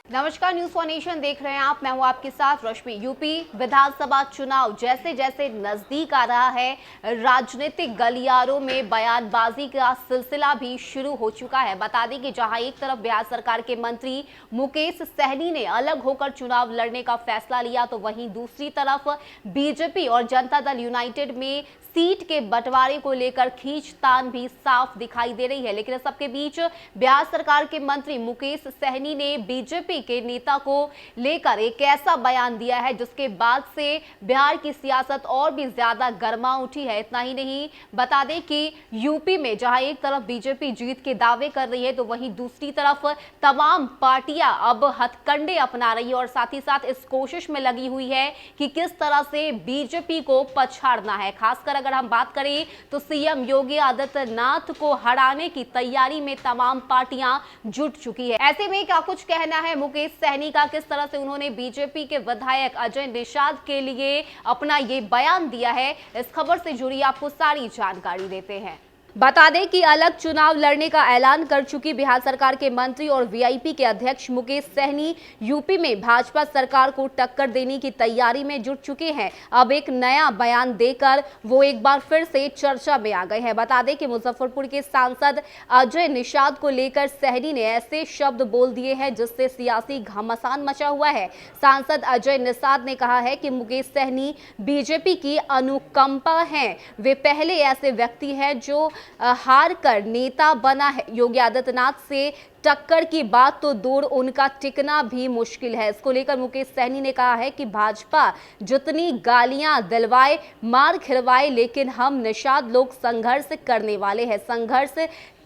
नमस्कार, news for nation देख रहे हैं आप। मैं हूं आपके साथ रश्मि। यूपी विधानसभा चुनाव जैसे जैसे नजदीक आ रहा है, राजनीतिक गलियारों में बयानबाजी का सिलसिला भी शुरू हो चुका है। बता दें कि जहां एक तरफ बिहार सरकार के मंत्री मुकेश सहनी ने अलग होकर चुनाव लड़ने का फैसला लिया, तो वहीं दूसरी तरफ बीजेपी और जनता दल यूनाइटेड में सीट के बंटवारे को लेकर खींचतान भी साफ दिखाई दे रही है। लेकिन इस सबके बीच बिहार सरकार के मंत्री मुकेश सहनी ने बीजेपी के नेता को लेकर एक ऐसा बयान दिया है जिसके बाद से बिहार की सियासत और भी ज्यादा गर्मा उठी है। इतना ही नहीं, बता दें कि यूपी में जहां एक तरफ बीजेपी जीत के दावे कर रही है, तो वहीं दूसरी तरफ तमाम पार्टियां अब हथकंडे अपना रही है और साथ ही साथ इस कोशिश में लगी हुई है कि किस तरह से बीजेपी को पछाड़ना है। खासकर अगर हम बात करें तो सीएम योगी आदित्यनाथ को हराने की तैयारी में तमाम पार्टियां जुट चुकी है। ऐसे में क्या कुछ कहना है मुकेश सहनी का, किस तरह से उन्होंने बीजेपी के विधायक अजय निषाद के लिए अपना ये बयान दिया है, इस खबर से जुड़ी आपको सारी जानकारी देते हैं। बता दें कि अलग चुनाव लड़ने का ऐलान कर चुकी बिहार सरकार के मंत्री और वीआईपी के अध्यक्ष मुकेश सहनी यूपी में भाजपा सरकार को टक्कर देने की तैयारी में जुट चुके हैं। अब एक नया बयान देकर वो एक बार फिर से चर्चा में आ गए हैं। बता दें कि मुजफ्फरपुर के सांसद अजय निषाद को लेकर सहनी ने ऐसे शब्द बोल दिए हैं जिससे सियासी घमासान मचा हुआ है। सांसद अजय निषाद ने कहा है कि मुकेश सहनी बीजेपी की अनुकंपा हैं। वे पहले ऐसे व्यक्ति हैं जो हार कर नेता बना है। योगी आदित्यनाथ से टक्कर की बात तो दूर, उनका टिकना भी मुश्किल है। इसको लेकर मुकेश सहनी ने कहा है कि भाजपा जितनी गालियां दिलवाए, मार खिलवाए, लेकिन हम निषाद लोग संघर्ष करने वाले हैं। संघर्ष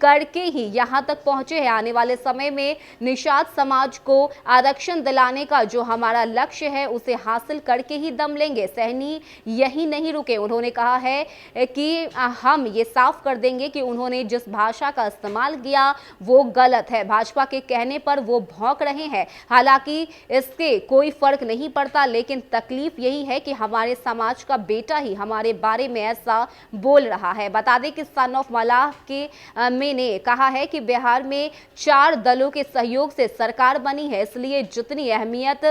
करके ही यहां तक पहुंचे हैं। आने वाले समय में निषाद समाज को आरक्षण दिलाने का जो हमारा लक्ष्य है उसे हासिल करके ही दम लेंगे। सहनी यही नहीं रुके, उन्होंने कहा है कि हम ये साफ कर देंगे कि उन्होंने जिस भाषा का इस्तेमाल किया वो गलत है। भाजपा के कहने पर वो भौंक रहे हैं। हालांकि इससे कोई फर्क नहीं पड़ता, लेकिन तकलीफ यही है कि हमारे समाज का बेटा ही हमारे बारे में ऐसा बोल रहा है। बता दें कि सन ऑफ मलाह के ने कहा है कि बिहार में 4 दलों के सहयोग से सरकार बनी है, इसलिए जितनी अहमियत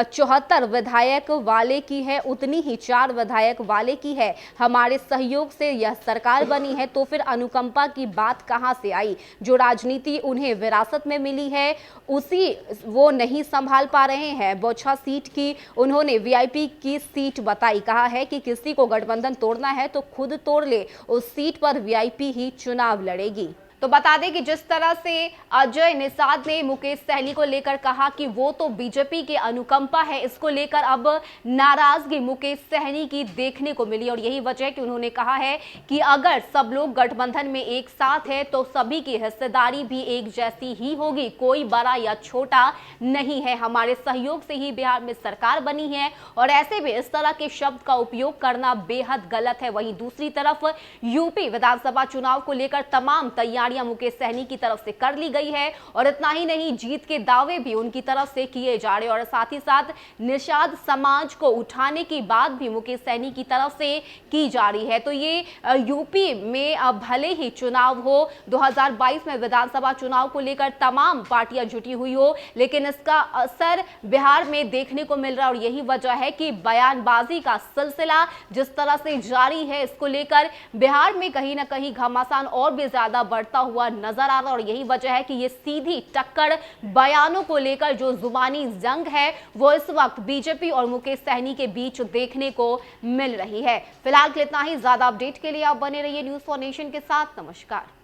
74 विधायक वाले की है उतनी ही 4 विधायक वाले की है। हमारे सहयोग से यह सरकार बनी है, तो फिर अनुकंपा की बात कहां से आई? जो राजनीति उन्हें विरासत में मिली है उसी वो नहीं संभाल पा रहे हैं। बौछा सीट की उन्होंने वीआईपी की सीट बताई। कहा है कि किसी को गठबंधन तोड़ना है तो खुद तोड़ ले, उस सीट पर वीआईपी ही चुनाव लड़ेगी। तो बता दें कि जिस तरह से अजय निषाद ने मुकेश सहनी को लेकर कहा कि वो तो बीजेपी के अनुकंपा है, इसको लेकर अब नाराजगी मुकेश सहनी की देखने को मिली और यही वजह है कि उन्होंने कहा है कि अगर सब लोग गठबंधन में एक साथ है तो सभी की हिस्सेदारी भी एक जैसी ही होगी, कोई बड़ा या छोटा नहीं है। हमारे सहयोग से ही बिहार में सरकार बनी है और ऐसे में इस तरह के शब्द का उपयोग करना बेहद गलत है। वहीं दूसरी तरफ यूपी विधानसभा चुनाव को लेकर तमाम तैयारी मुकेश सहनी की तरफ से कर ली गई है और इतना ही नहीं, जीत के दावे भी उनकी तरफ से किए जा रहे हैं और साथ ही साथ निषाद समाज को उठाने की बात भी मुकेश सहनी की तरफ से की जा रही है। तो ये यूपी में भले ही चुनाव हो, 2022 में विधानसभा चुनाव को लेकर तमाम पार्टियां जुटी हुई हो, लेकिन इसका असर बिहार में देखने को मिल रहा है और यही वजह है कि बयानबाजी का सिलसिला जिस तरह से जारी है, इसको लेकर बिहार में कहीं ना कहीं घमासान और भी ज्यादा बढ़ता हुआ नजर आ रहा है और यही वजह है कि ये सीधी टक्कर बयानों को लेकर जो जुबानी जंग है वो इस वक्त बीजेपी और मुकेश सहनी के बीच देखने को मिल रही है। फिलहाल इतना ही। ज्यादा अपडेट के लिए आप बने रहिए न्यूज फॉर नेशन के साथ। नमस्कार।